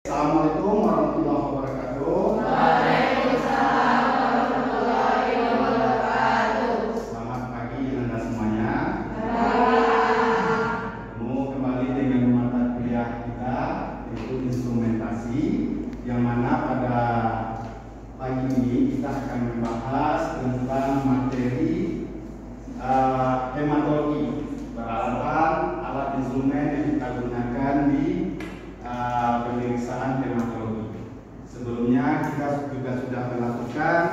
Assalamualaikum warahmatullahi wabarakatuh. Waalaikumsalam warahmatullahi wabarakatuh. Selamat pagi Anda semuanya. Selamat. Mau kembali dengan mata kuliah kita yaitu instrumentasi, yang mana pada pagi ini kita akan membahas tentang materi hematologi berdasarkan alat instrumen yang kita gunakan di pemeriksaan hematologi. Sebelumnya kita juga sudah melakukan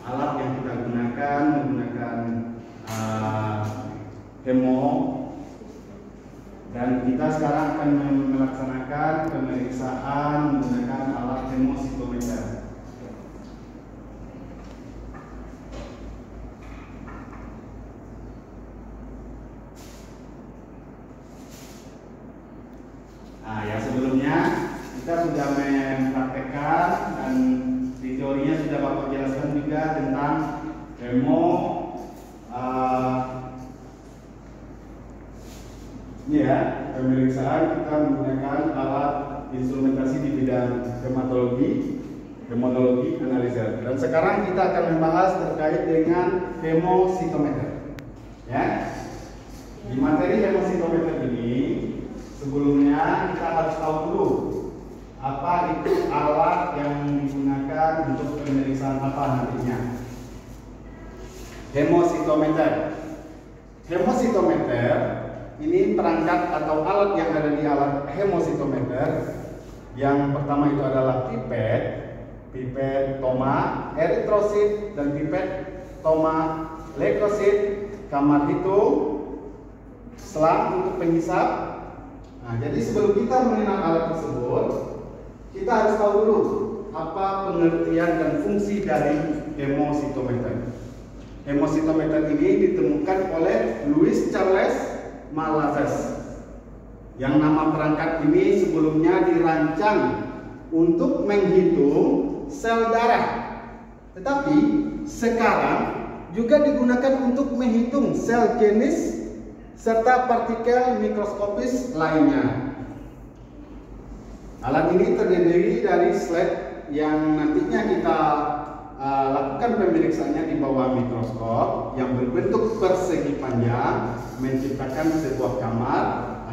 alat yang kita gunakan menggunakan hemo, dan kita sekarang akan melaksanakan pemeriksaan menggunakan alat hemositometer. Nah, yang sebelumnya kita sudah mempraktekkan dan di teorinya sudah Bapak jelaskan juga tentang hemo, ini ya, pemeriksaan kita menggunakan alat instrumentasi di bidang hematologi analisa. Dan sekarang kita akan membahas terkait dengan hemositometer. Ya, di materi hemositometer ini sebelumnya kita harus tahu dulu apa itu alat yang digunakan untuk pemeriksaan apa nantinya. Hemositometer. Hemositometer ini perangkat atau alat yang ada di alat hemositometer. Yang pertama itu adalah pipet toma eritrosit dan pipet toma leukosit, kamar hitung, selang untuk penghisap. Nah, jadi sebelum kita mengenal alat tersebut, kita harus tahu dulu apa pengertian dan fungsi dari hemositometer. Hemositometer ini ditemukan oleh Louis Charles Malazes, yang nama perangkat ini sebelumnya dirancang untuk menghitung sel darah, tetapi sekarang juga digunakan untuk menghitung sel jenis serta partikel mikroskopis lainnya. Alat ini terdiri dari slide yang nantinya kita lakukan pemeriksaannya di bawah mikroskop yang berbentuk persegi panjang, menciptakan sebuah kamar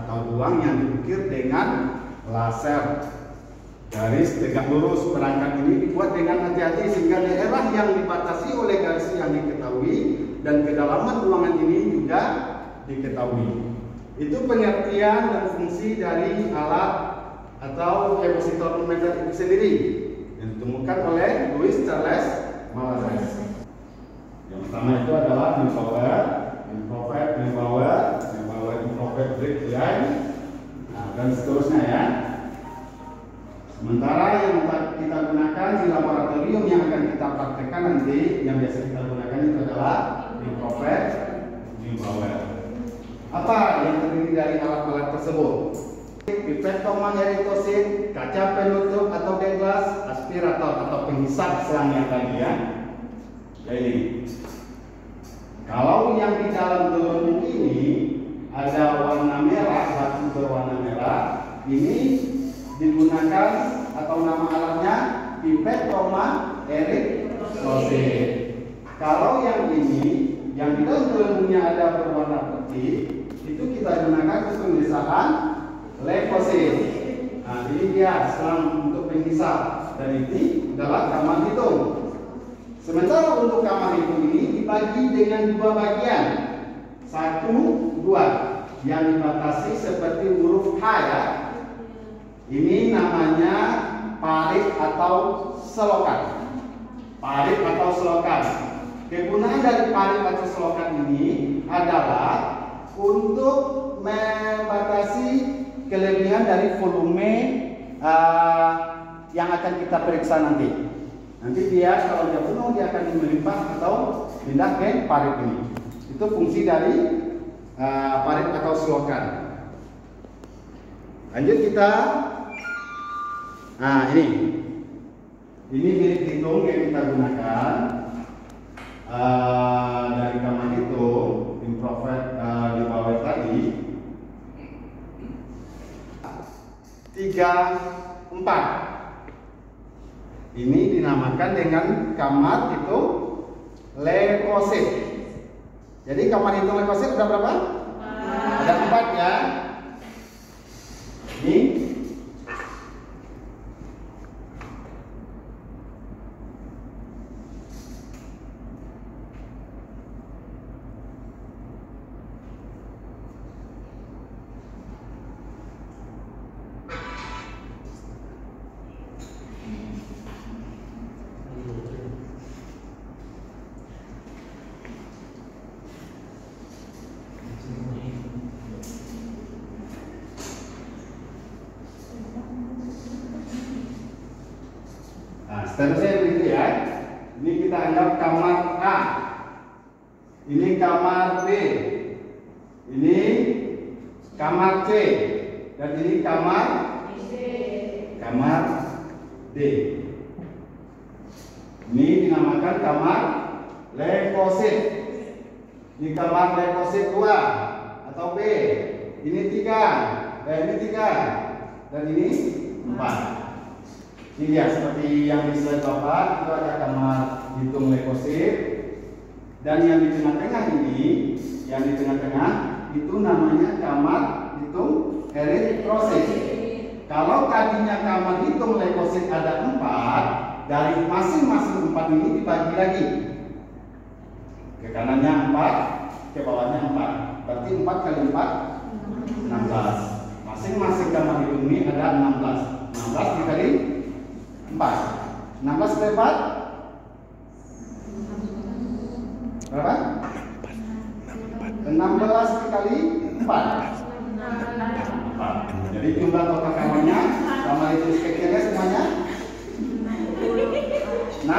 atau ruang yang diukir dengan laser. Garis tegak lurus perangkat ini dibuat dengan hati-hati sehingga daerah yang dibatasi oleh garis yang diketahui dan kedalaman ruangan ini juga diketahui. Itu pengertian dan fungsi dari alat atau hemositometer itu sendiri yang ditemukan oleh Louis Charles Malazes. Yang pertama itu adalah infrared break line, dan seterusnya ya. Sementara yang kita gunakan di laboratorium yang akan kita praktekkan nanti, yang biasa kita gunakan itu adalah infrared Neubauer. Apa yang terdiri dari alat-alat tersebut? Pipet toma eritrosit, kaca penutup atau gelas, aspirator atau penghisap selang yang tadi ya. Jadi, kalau yang di dalam gelembung ini ada warna merah, batu berwarna merah, ini digunakan atau nama alatnya pipet toma eritrosit. Kalau yang ini, yang di dalam gelembungnya ada berwarna putih, itu kita gunakan untuk pemeriksaan leukosit. Nah, ini dia selang untuk penghisap, dan ini adalah kamar hitung. Sementara untuk kamar hitung ini dibagi dengan dua bagian, 1, 2, yang dibatasi seperti huruf H ya. Ini namanya parit atau selokan. Parit atau selokan. Kegunaan dari parit atau selokan ini adalah untuk membatasi kelebihan dari volume yang akan kita periksa nanti. Nanti dia kalau dia penuh dia akan melimpah atau pindah ke parit ini. Itu fungsi dari parit atau selokan. Lanjut kita. Nah ini bilik hitung yang kita gunakan dari kamar hitung infrared di bawah tadi. 3, 4 Ini dinamakan dengan kamar hitung leukosit. Jadi kamar hitung leukosit ada berapa? Ada 4 ya. Ini seterusnya begitu ya. Ini kita anggap kamar A, ini kamar B, ini kamar C, dan ini kamar D. Ini dinamakan kamar leukosit. Ini kamar leukosit 2 atau B. Ini 3, ini 3, dan ini 4. Ini ya seperti yang di slide Bapak, itu ada kamar hitung leukosit, dan yang di tengah-tengah ini, yang di tengah-tengah itu namanya kamar hitung eritrosit. Kalau tadinya kamar hitung leukosit ada 4, dari masing-masing 4 ini dibagi lagi. Ke kanannya 4, ke bawahnya 4. Berarti 4 kali 4 16. Masing-masing kamar hitung ini ada 16. 16 dikali 4. 16 kali 4 berapa? 16 dikali 4. Jadi jumlah total kamarnya, kamar itu speknya semuanya 6.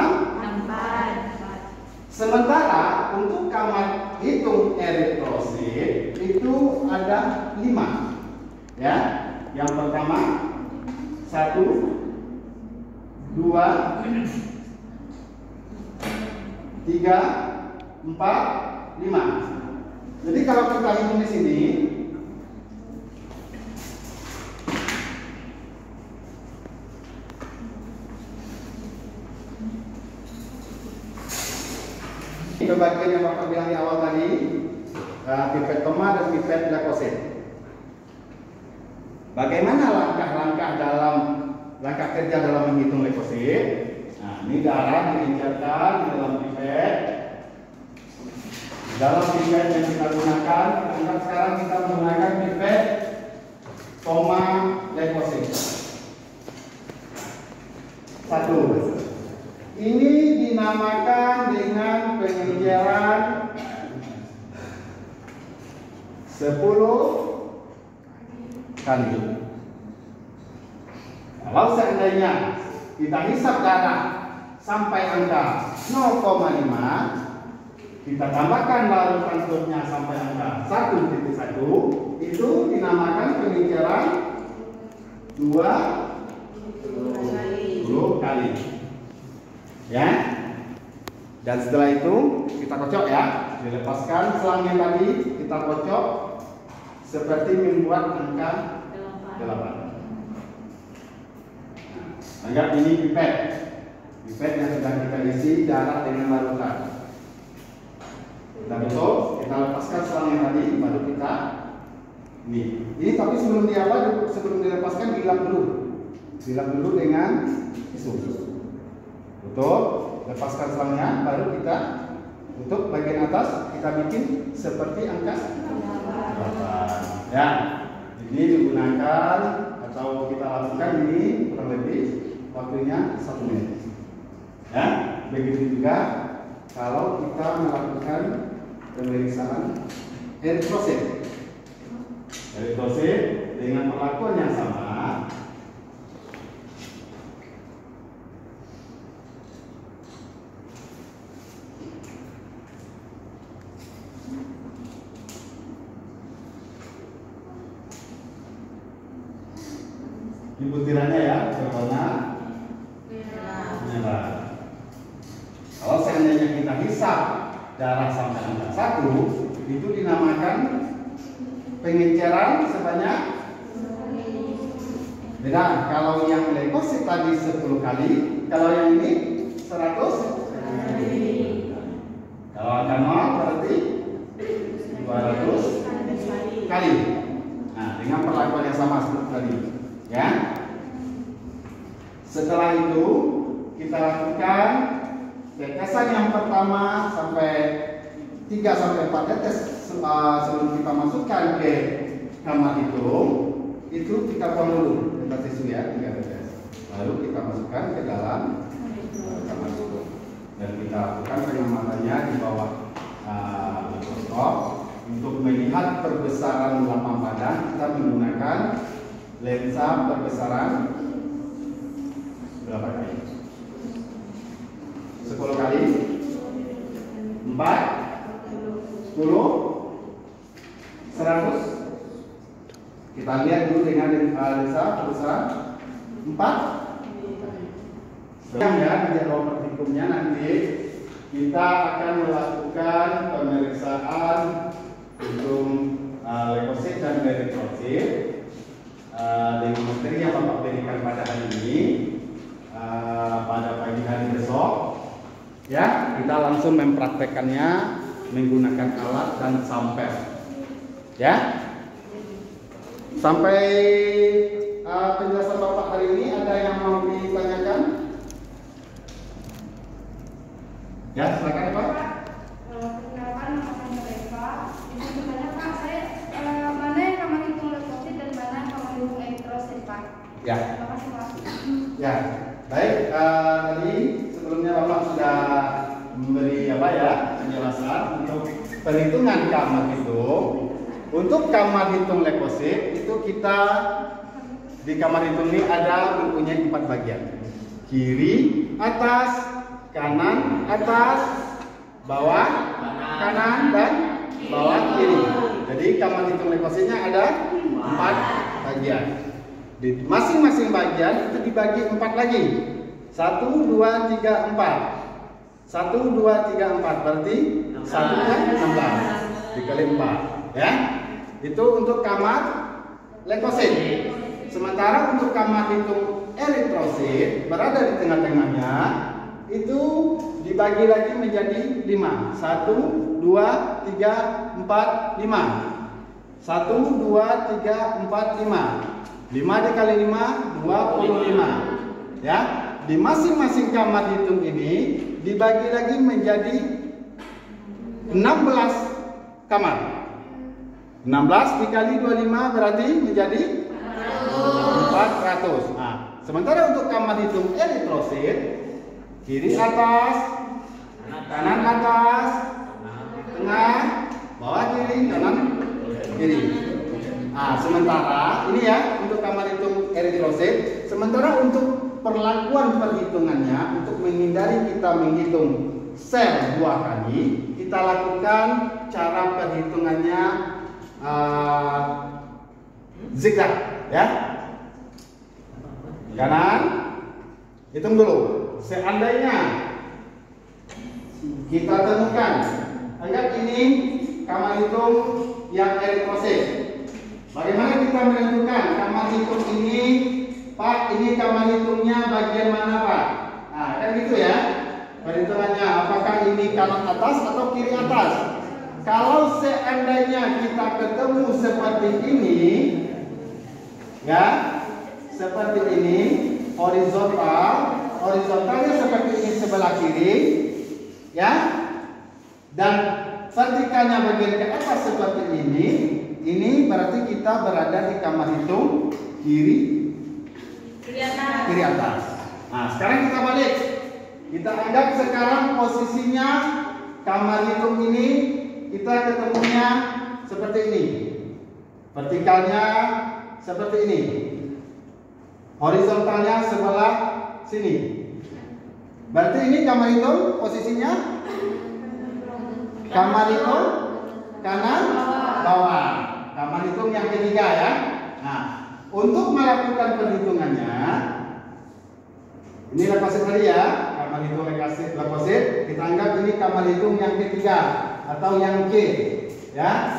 Sementara untuk kamar hitung eritrosit itu ada 5. Ya, yang pertama 1, 2, 3, 4, 5. Jadi kalau kita hitung di sini, itu bagian yang Bapak bilang di awal tadi, pipet toma dan pipet leukosit. Bagaimana langkah kerja dalam menghitung leukosit? Nah, ini darah diinjekkan di dalam pipet. Dalam pipet yang kita gunakan, anggap sekarang kita menggunakan pipet toma leukosit. 1. Ini dinamakan dengan penginjeran 10 kali. Kalau seandainya kita hisap darah sampai angka 0,5, kita tambahkan larutan turnya sampai angka 1,1, itu dinamakan penginjeran 20 kali. Ya. Dan setelah itu kita kocok ya, dilepaskan selangnya tadi, kita kocok seperti membuat angka 8. Anggap ini pipet yang sudah kita isi darah dengan larutan. Kita tutup, kita lepaskan selangnya tadi, baru kita ini tapi sebelum dilepaskan dilap dulu dengan tisu. Tutup, lepaskan selangnya, baru kita tutup bagian atas, kita bikin seperti angka 8. Ya, ini digunakan atau kita lakukan ini kurang lebih waktunya 1 menit. Ya, begitu juga kalau kita melakukan pemeriksaan eritrosit. Eritrosit dengan perlakuan yang sama. Ini butirannya ya, berwarna merah. Kalau seandainya kita hisap darah sampai angka 1, itu dinamakan pengenceran sebanyak Beda, kalau yang leukosit tadi 10 kali, kalau yang ini 100 kali. Kalau angka 0 berarti 200 kali. Nah, dengan perlakuan yang sama seperti tadi, ya. Setelah itu kita lakukan tetesan yang pertama sampai 3 sampai 4 tetes sebelum kita masukkan ke kamar itu kita buang dulu kita tisu ya 3 tetes. Lalu kita masukkan ke dalam kamar itu dan kita lakukan pengamatannya di bawah mikroskop. Untuk melihat perbesaran lapang badan kita menggunakan lensa perbesaran berapa kali? 10 kali? 4? 10? 100? Kita lihat dulu dengan lensa perbesaran 4. Ya, di ruang praktikumnya nanti kita akan melakukan pemeriksaan untuk leukosit dan eritrosit dengan materi yang Bapak berikan pada hari ini pada pagi hari besok. Ya, kita langsung mempraktekannya menggunakan alat dan sampel. Ya, sampai penjelasan Bapak hari ini ada yang mau ditanyakan? Ya, silakan Pak. Perkenalkan, nama saya Eva. Itu sebenarnya Pak, saya mana yang kamar hitung leukosit dan mana kamar hitung eritrosit Pak? Ya. Terima kasih Pak. Ya, baik. Tadi sebelumnya Bapak sudah memberi penjelasan untuk perhitungan kamar hitung. Untuk kamar hitung leukosit itu kita di kamar hitung ini ada mempunyai 4 bagian: kiri, atas, kanan, atas, bawah, kanan, dan bawah kiri. Jadi kamar hitung leukositnya ada 4 bagian. Di masing-masing bagian itu dibagi 4 lagi. 1, 2, 3, 4. 1, 2, 3, 4 berarti 1 kan 16 dikali 4. Ya, itu untuk kamar leukosit. Sementara untuk kamar hitung eritrosit berada di tengah-tengahnya, itu dibagi lagi menjadi 5. 1, 2, 3, 4, 5. 1, 2, 3, 4, 5. 5 dikali 5, 25. Ya, di masing-masing kamar hitung ini dibagi lagi menjadi 16 kamar. 16 dikali 25 berarti menjadi 400. Nah, sementara untuk kamar hitung eritrosit, kiri atas, kanan atas, tengah, bawah kiri, kanan kiri. Nah, sementara ini ya untuk kamar hitung eritrosit. Sementara untuk perlakuan perhitungannya, untuk menghindari kita menghitung sel 2 kali, kita lakukan cara perhitungannya zigzag, ya. Kanan, hitung dulu. Seandainya kita temukan, anggap ini kamar hitung yang eritrosit. Bagaimana kita menentukan kamar hitung ini, Pak? Ini kamar hitungnya bagian mana, Pak? Nah, kan gitu ya perhitungannya. Apakah ini kanan atas atau kiri atas? Kalau seandainya kita ketemu seperti ini, ya, seperti ini, horizontalnya seperti ini sebelah kiri, ya, dan vertikalnya bagian ke atas seperti ini berarti kita berada di kamar hitung kiri atas. Nah, sekarang kita balik. Kita anggap sekarang posisinya kamar hitung ini kita ketemunya seperti ini. Vertikalnya seperti ini. Horizontalnya sebelah sini. Berarti ini kamar hitung posisinya kamar hitung kanan bawah. Kamar hitung yang ketiga ya. Nah, untuk melakukan perhitungannya, ini leukosit tadi ya, kamar hitung leukosit. Kita anggap ini kamar hitung yang ketiga atau yang K, ya.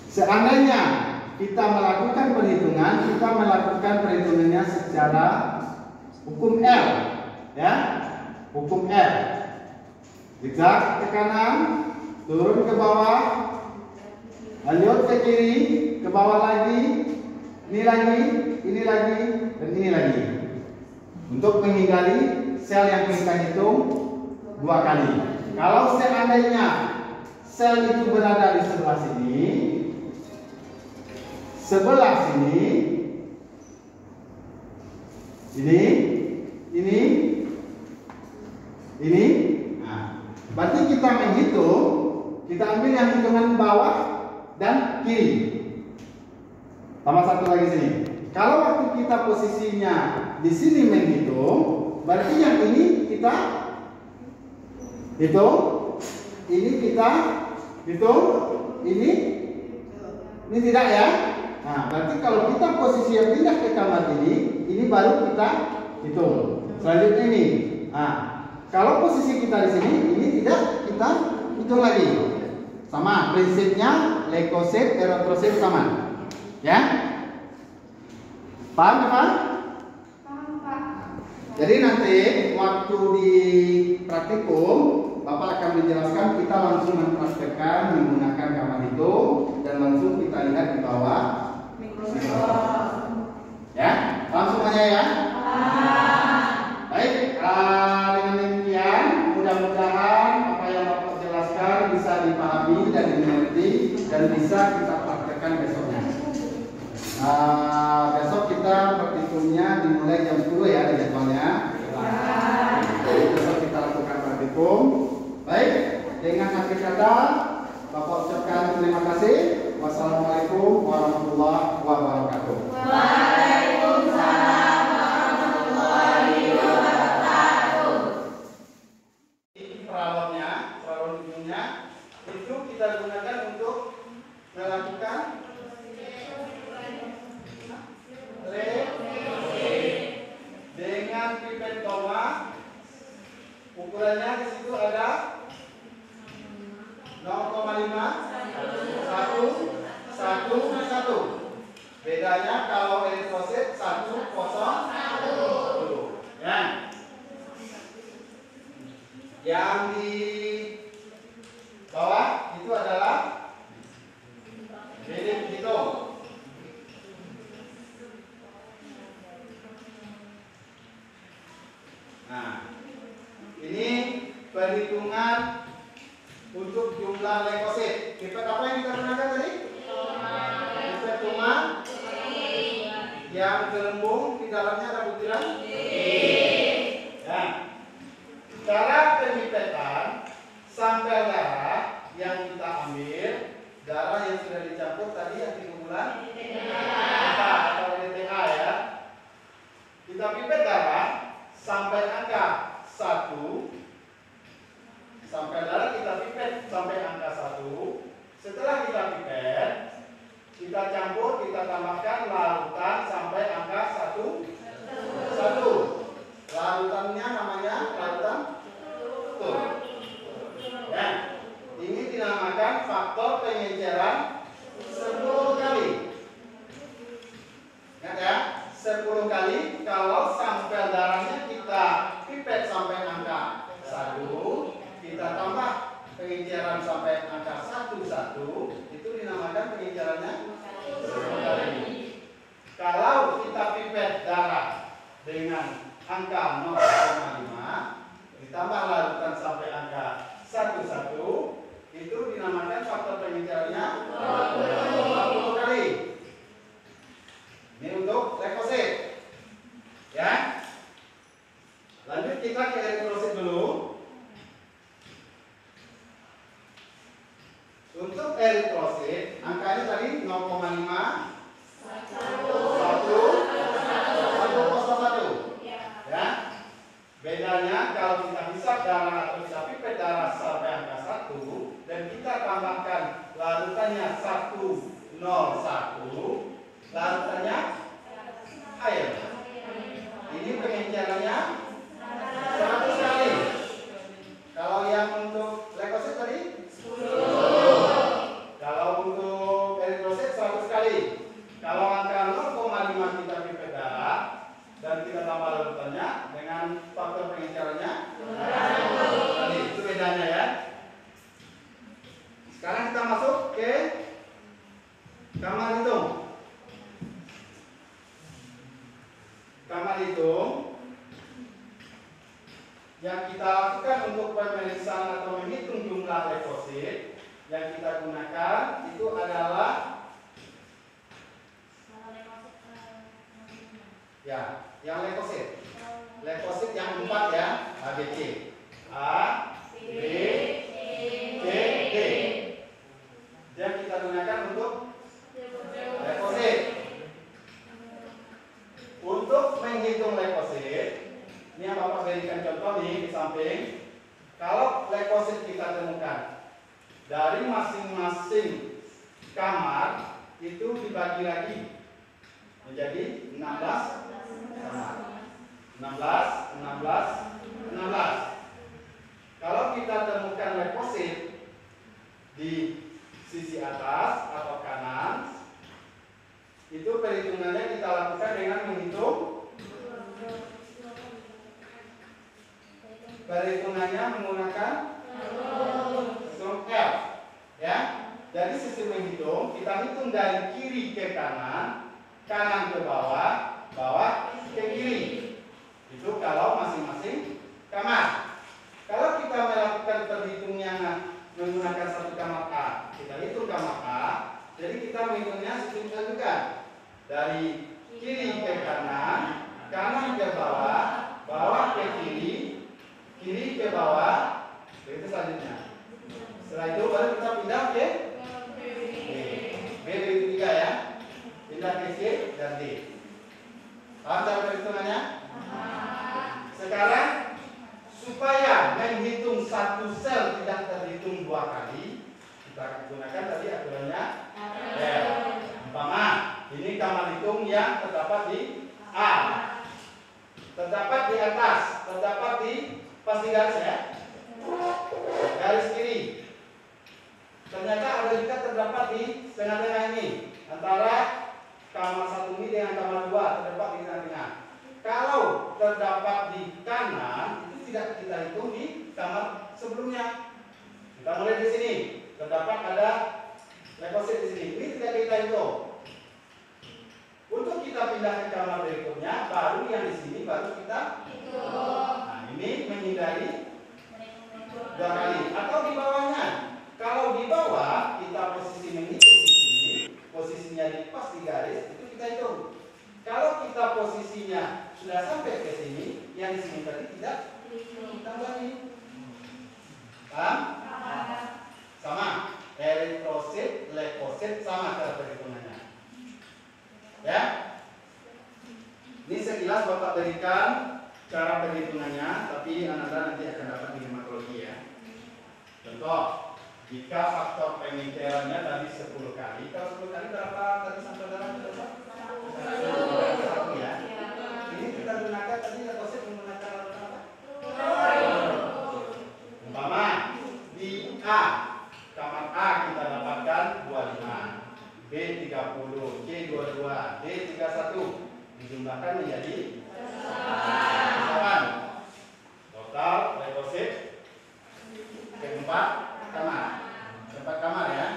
Seandainya kita melakukan perhitungannya secara hukum L, ya, hukum L. Zigzag ke kanan, turun ke bawah, lanjut ke kiri, ke bawah lagi, ini lagi, dan ini lagi. Untuk menghindari sel yang kita hitung 2 kali. Kalau seandainya sel itu berada di sebelah sini, ini. Nah, berarti kita menghitung, kita ambil yang hitungan bawah dan kiri. Tambah satu lagi sini. Kalau waktu kita posisinya di sini menghitung, berarti yang ini kita hitung, ini kita hitung, ini tidak ya. Nah, berarti kalau kita posisinya pindah ke kamar ini baru kita hitung. Selanjutnya ini. Nah, kalau posisi kita di sini, ini tidak kita hitung lagi. Sama prinsipnya, leukosit, eritrosit sama. Ya? Paham ya, Pak? Paham, Pak. Jadi nanti waktu di praktikum, Bapak akan menjelaskan, kita langsung mempraktekkan menggunakan kamar hitung dan langsung kita lihat di bawah mikroskop. Ya, langsung aja ya. Baik, dengan demikian mudah-mudahan apa yang Bapak jelaskan bisa dipahami dan dimengerti dan bisa kita praktekkan besoknya. Besok kita praktikumnya dimulai jam 10 ya di jadwalnya. Besok kita lakukan praktikum. Baik, dengan akhir kata Bapak ucapkan terima kasih. Wassalamualaikum warahmatullahi wabarakatuh. Waalaikumsalam warahmatullahi wabarakatuh. Peralon ujungnya itu kita gunakan untuk melakukan dengan pipet koma. Ukurannya di situ ada 0,5 1 bedanya kalau eritrosit 1,01 ya. Yang di bawah itu adalah milik hitung. Nah, ini perhitungan untuk jumlah leukosit. Pipet apa yang kita gunakan tadi? Pipet koma yang gelembung, di dalamnya ada butiran. Ya. Cara pemipetan sampel darah yang kita ambil, darah yang sudah dicampur tadi anticoagulan atau DTA ya. Kita pipet darah sampai angka 1. Sampai darah kita pipet sampai angka 1. Setelah kita pipet, kita campur, kita tambahkan larutan sampai angka 1. Larutannya namanya larutan tur. Ya. Ini dinamakan faktor pengenceran 10 kali. Ingat ya, 10 kali kalau sampel darahnya kita pipet sampai angka 1, kita tambah pengenceran sampai angka 1 itu dinamakan pengencerannya 10 kali. Kalau kita pipet darah dengan angka 0,5 ditambah larutan sampai angka 1 itu dinamakan faktor pengencerannya 20 kali. Ini untuk leukosit. Ya. Lanjut kita ke eritrosit dulu. Untuk eritrosit, angkanya tadi 0,5 1,01. Ya. Bedanya kalau kita hisap darah atau kita pipet darah sampai angka 1 dan kita tambahkan larutannya 101, larutannya air. Ini pengencerannya 100 kali. Kalau yang untuk leukosit tadi 10. Kalau untuk eritrosit 100 kali. faktornya dengan faktor pengecarannya tadi. Itu bedanya ya. Sekarang kita masuk ke kamar hitung. Kamar hitung yang kita lakukan untuk pemeriksaan atau menghitung jumlah leukosit yang kita gunakan itu adalah ya, yang leukosit. Leukosit yang 4 ya, ABC. A, B, C, D. Yang kita gunakan untuk leukosit. Untuk menghitung leukosit, ini yang Bapak berikan contoh nih di samping. Kalau leukosit kita temukan dari masing-masing kamar itu dibagi lagi menjadi 16 kamar. 16. Kalau kita temukan leukosit di sisi atas atau kanan, itu perhitungannya kita lakukan dengan menghitung. Perhitungannya menggunakan hitung L, ya. Jadi sistem menghitung kita hitung dari kiri ke kanan, kanan ke bawah, bawah ke kiri. Itu kalau masing-masing kamar. Kalau kita melakukan perhitungan menggunakan satu kamar A, kita hitung kamar A. Jadi kita menghitungnya sistem juga dari kiri ke kanan, kanan ke bawah, bawah ke kiri, kiri ke bawah. Begitu selanjutnya. Setelah itu baru kita pindah ke B. B begitu juga ya. Pindah ke C dan D. Paham cara perhitungannya? Sekarang supaya menghitung satu sel tidak terhitung 2 kali, kita gunakan tadi aturannya L. Umpama ini kamar hitung yang terdapat di A, terdapat di atas, terdapat di pas di garis ya, garis kiri. Ternyata ada juga terdapat di tengah-tengah ini, antara kamar 1 ini dengan kamar 2 terdapat di tengah-tengah. Kalau terdapat di kanan itu tidak kita hitung di kamar sebelumnya. Kita mulai di sini, terdapat ada leukosit di sini. Ini tidak kita hitung. Untuk kita pindah ke kamar berikutnya, baru yang di sini baru kita hitung. Nah, ini menghindari 2 kali. Atau di bawahnya. Kalau di bawah kita posisi menghitung di sini, posisinya di pas di garis itu kita hitung. Kalau kita posisinya sudah sampai ke sini, yang di sini tadi tidak ditambahin. Paham? Sama. Eritrosit, leukosit sama cara perhitungannya. Ya. Ini sekilas Bapak berikan cara perhitungannya, tapi Anda nanti akan dapat di hematologi ya. Contoh, jika faktor pengincerannya tadi 10 kali, kalau 10 kali berapa tadi sampai dalam berapa? 1 ya. Ini kita gunakan tadi leukosit menggunakan alat apa? Umpama di A, kamar A kita dapatkan 25, B 30, C 22, D 31. Dijumlahkan menjadi 8. Total leukosit keempat kamar. Keempat kamar ya.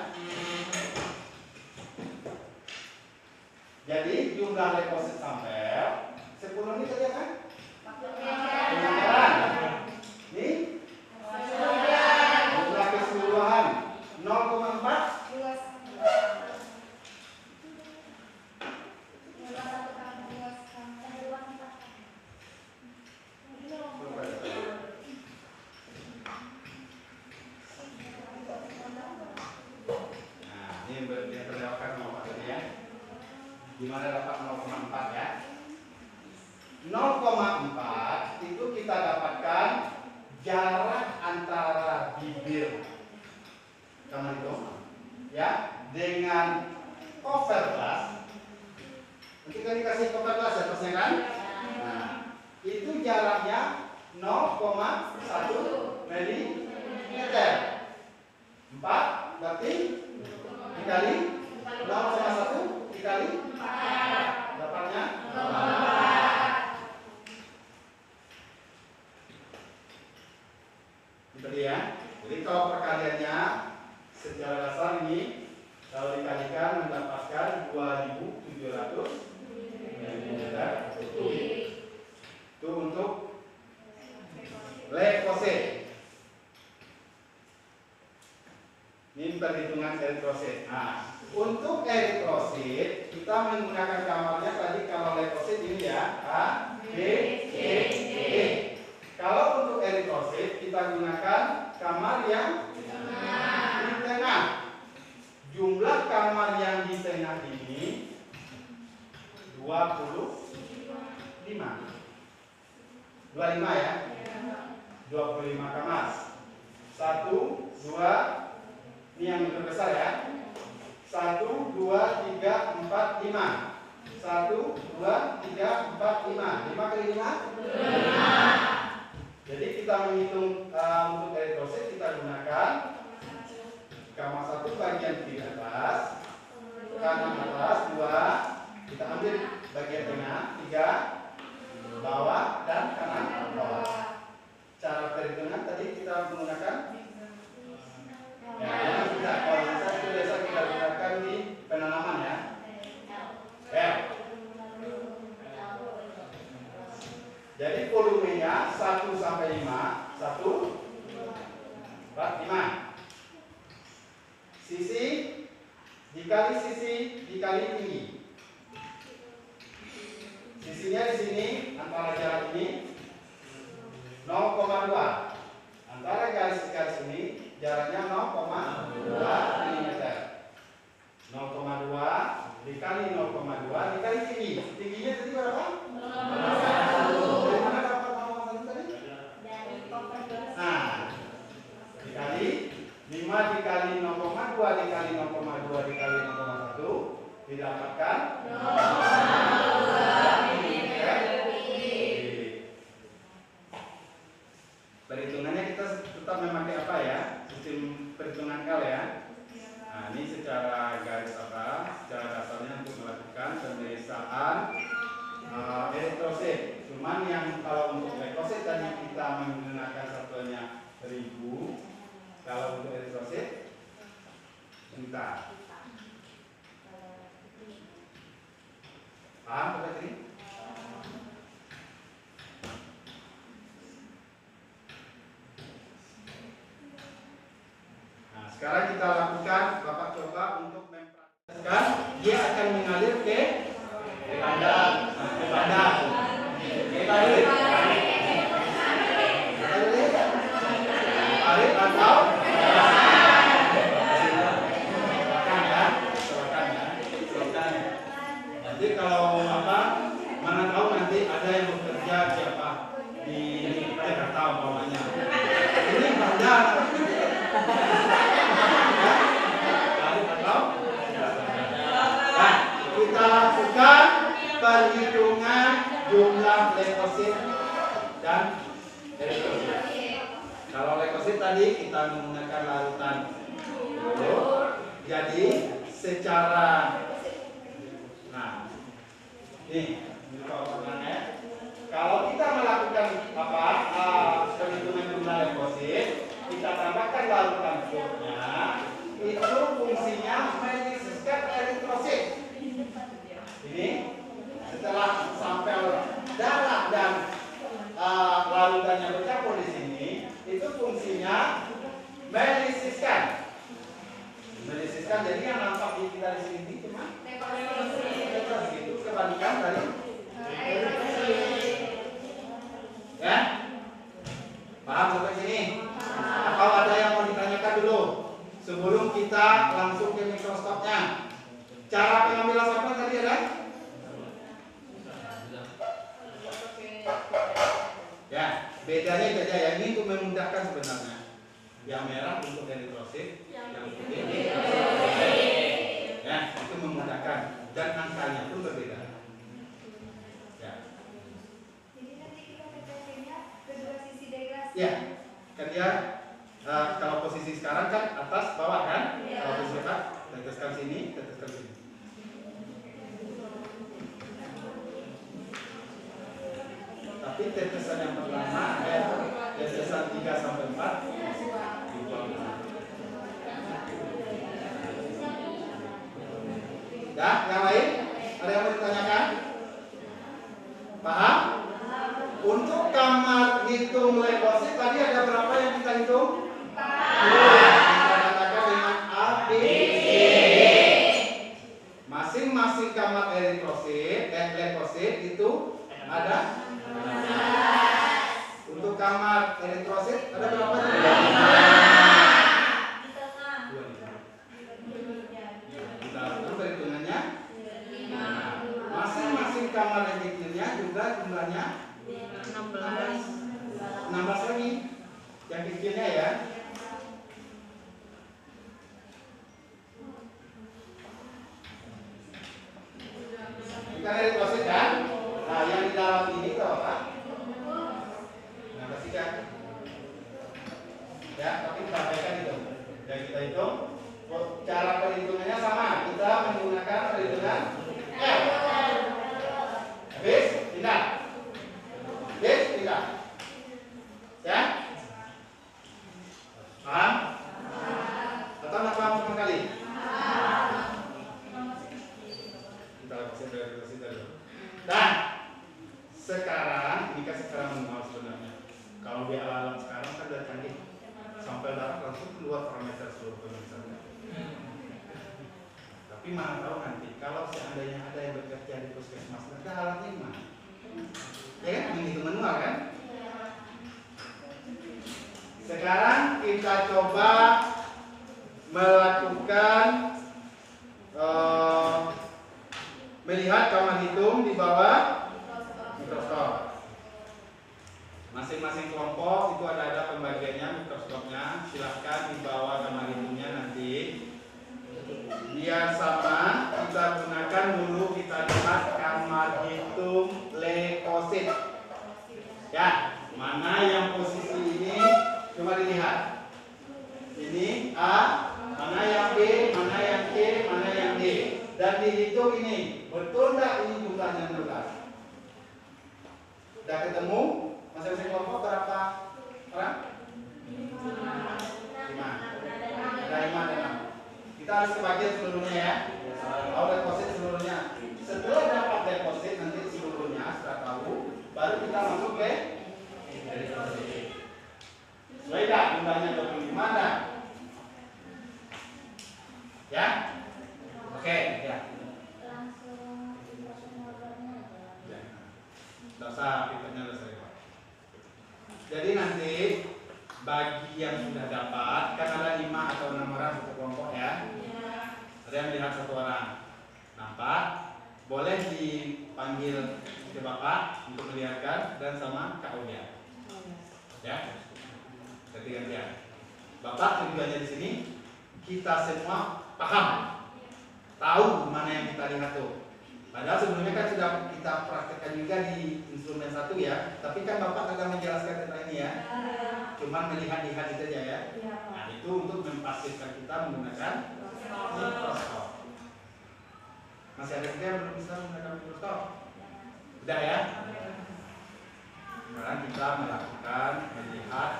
Jadi jumlah leukosit sampel 10 ini saja kan? Pengecaran. Ini jumlah keseluruhan 0,4. Gimana dapat 0,4 ya? 0,4 itu kita dapatkan jarak antara bibir kamar itu ya dengan cover glass. Nanti kan dikasih cover glass ya terusnya kan? Nah, itu jaraknya 0,1 mm. 4 berarti dikali 0,1 dikali dapatnya 4. tadi ya. Jadi kalau perkaliannya secara dasar ini kalau dikalikan mendapatkan 2.700 meter kubik. Itu untuk leukosit. Ini perhitungan eritrosit. Nah, untuk eritrosit kita menggunakan kamarnya tadi kalau leukosit ini ya A, B, C, D. Kalau untuk eritrosit kita gunakan kamar yang di tengah. Jumlah kamar yang di tengah ini 25 ya. 25 kamar. 1, 2, ini yang terbesar ya. 1, 2, 3, 4, 5. 1, 2, 3, 4, 5. 5 kali 5? 5. Jadi kita menghitung untuk eritrosit kita gunakan kamar 1 bagian kiri atas, kanan atas 2, kita ambil bagian tengah 3, bawah dan kanan bawah. Cara perhitungan tadi kita menggunakan ya, kita kalau itu biasa kita gunakan di penanaman ya. L. Jadi volumenya 1 sampai 5, 1, 4, 5. Sisi dikali tinggi. Sisinya di sini antara jarak ini 0,2. Antara garis-garis ini jaraknya 0,2 mm. 0,2 dikali 0,2 dikali tinggi. Tingginya tadi berapa? 0,1. Dari mana dapat 0,1 tadi? Nah, dikali 5 dikali 0,2 dikali 0,2 dikali 0,1 didapatkan 0,2 mm. Perhitungannya kita tetap memakai apa ya? Sistem perhitungan kal ya. Nah, ini secara garis apa? Secara dasarnya untuk melakukan pemeriksaan eritrosit. Cuman yang kalau untuk leukosit tadi kita menggunakan satuannya 1000. Kalau untuk eritrosit juta. Paham sampai sini? Nah, sekarang kita lakukan, Bapak coba untuk mempraktekkan, dia akan mengalir ke badan, tarik atau nanti kalau apa, mana tahu nanti ada yang bekerja siapa di Jakarta umpamanya. Ini bandar. Nah, kita lakukan perhitungan jumlah leukosit dan eritrosit. Kalau leukosit tadi kita menggunakan larutan dulu. Jadi secara ini ya. Kalau kita melakukan perhitungan jumlah leukosit, kita tambahkan larutan fluknya, itu fungsinya menyisihkan eritrosit. Ini setelah sampai darah dan larutannya bercampur di sini, itu fungsinya melisiskan. Jadi yang nampak di kita di sini cuma gitu kebalikan tadi. Ya? Paham sampai sini? Atau ada yang mau ditanyakan dulu sebelum kita langsung ke mikroskopnya? Cara pengambilan sampel tadi ada? Ya, bedanya beda ya. Ini untuk memudahkan sebenarnya. Yang merah untuk eritrosit, yang putih ya, itu memudahkan dan angkanya pun berbeda. Ya. Jadi nanti kita PPT-nya kedua sisi degrasi. Ya, kan dia kalau posisi sekarang kan atas bawah kan? Ya. Kalau posisi atas, teteskan sini, teteskan sini. Tapi tetesan yang pertama Detesan 3 sampai 4 dibuang. Ya, yang lain? Ada yang mau ditanyakan? Paham? Untuk kamar hitung leukosit tadi ada berapa yang kita hitung? 4. Kita katakan dengan A, B, C. Masing-masing kamar eritrosit leukosit itu ada 16. Untuk kamar eritrosit ada berapa? 5. Kita atur perhitungannya 5. Masing-masing kamar yang kecilnya juga jumlahnya 16 lagi yang kecilnya ya. Kita eritrosit kan? Nah, yang di dalam ini itu apa? Nah, pastikan. Ya, tapi kita abaikan itu. Dan kita hitung. Cara perhitungannya sama. Kita menggunakan perhitungan L. Habis, pindah. Habis, pindah. Ya? Paham? Atau nggak paham sama sekali? Dan sekarang ini kan secara manual sebenarnya. Kalau di alam sekarang kan udah canggih, sampel darah langsung keluar parameter seluruh pemeriksaan. Tapi mana tahu nanti kalau seandainya ada yang bekerja di puskesmas, nanti alatnya gimana? Ya kan, begitu manual kan? Sekarang kita coba melakukan melihat kamar hitung di bawah mikroskop. Masing-masing kelompok itu ada pembagiannya mikroskopnya. Silahkan dibawa kamar hitungnya nanti. Biar sama, kita gunakan dulu kita lihat kamar hitung leukosit. Ya, mana yang posisi ini? Coba dilihat. Ini A, mana yang B, mana yang C, mana yang D. Dan dihitung ini, betul enggak ini jumlahnya 16? Udah ketemu? Masing-masing kelompok berapa orang? 5. Ada 5 dan 6. Kita harus kebagian seluruhnya ya. Tahu deposit seluruhnya. Setelah dapat deposit nanti seluruhnya setelah tahu, baru kita masuk ke deposit. Sesuai dah jumlahnya 25 dah. Ya? Oke, ya. Tidak usah, pipetnya sudah selesai. Jadi nanti bagi yang sudah dapat, kan ada 5 atau 6 orang satu kelompok ya. Ada yang melihat 1 orang. Nampak? Boleh dipanggil ke Bapak untuk melihatkan dan sama Kak Unia. Ya? Ganti-gantian. Bapak tujuannya di sini kita semua paham. Tahu mana yang kita lihat tuh. Padahal sebelumnya kan sudah kita praktekkan juga di instrumen 1 ya. Tapi kan Bapak akan menjelaskan tentang ini ya. Cuman melihat-lihat itu aja ya. Nah, itu untuk memastikan kita menggunakan mikroskop. Masih ada juga yang belum bisa menggunakan mikroskop? Udah ya? Sekarang kita melakukan melihat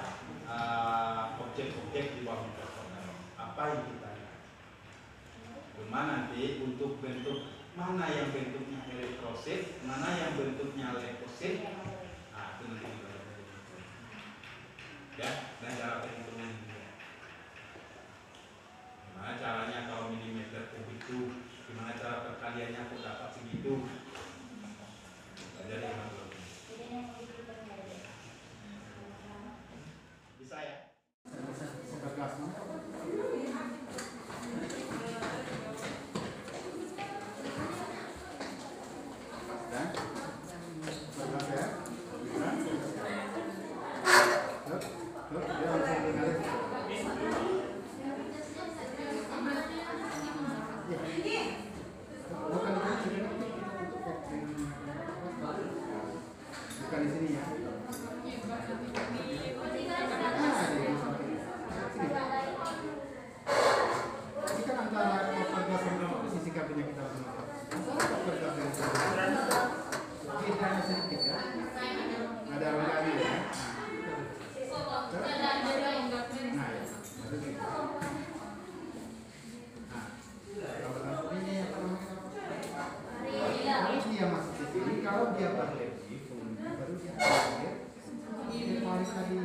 objek-objek di bawah mikroskop. Apa yang kita lihat? Cuma nanti untuk bentuk mana yang bentuknya eritrosit, mana yang bentuknya leukosit, nah itu nanti kita lihat. Ya, dan cara perhitungan juga. Gimana caranya kalau milimeter kubik itu, gimana cara perkaliannya kok dapat segitu? Jadi bisa ya? Bukan di sini ya. Ini kan antara kopergas sama posisi kabinnya kita langsung apa? Antara kopergas dan bedanya sedikit ya. Ada rollnya ya. kalau dia berlebih, baru dia berakhir. Dia tarik tadi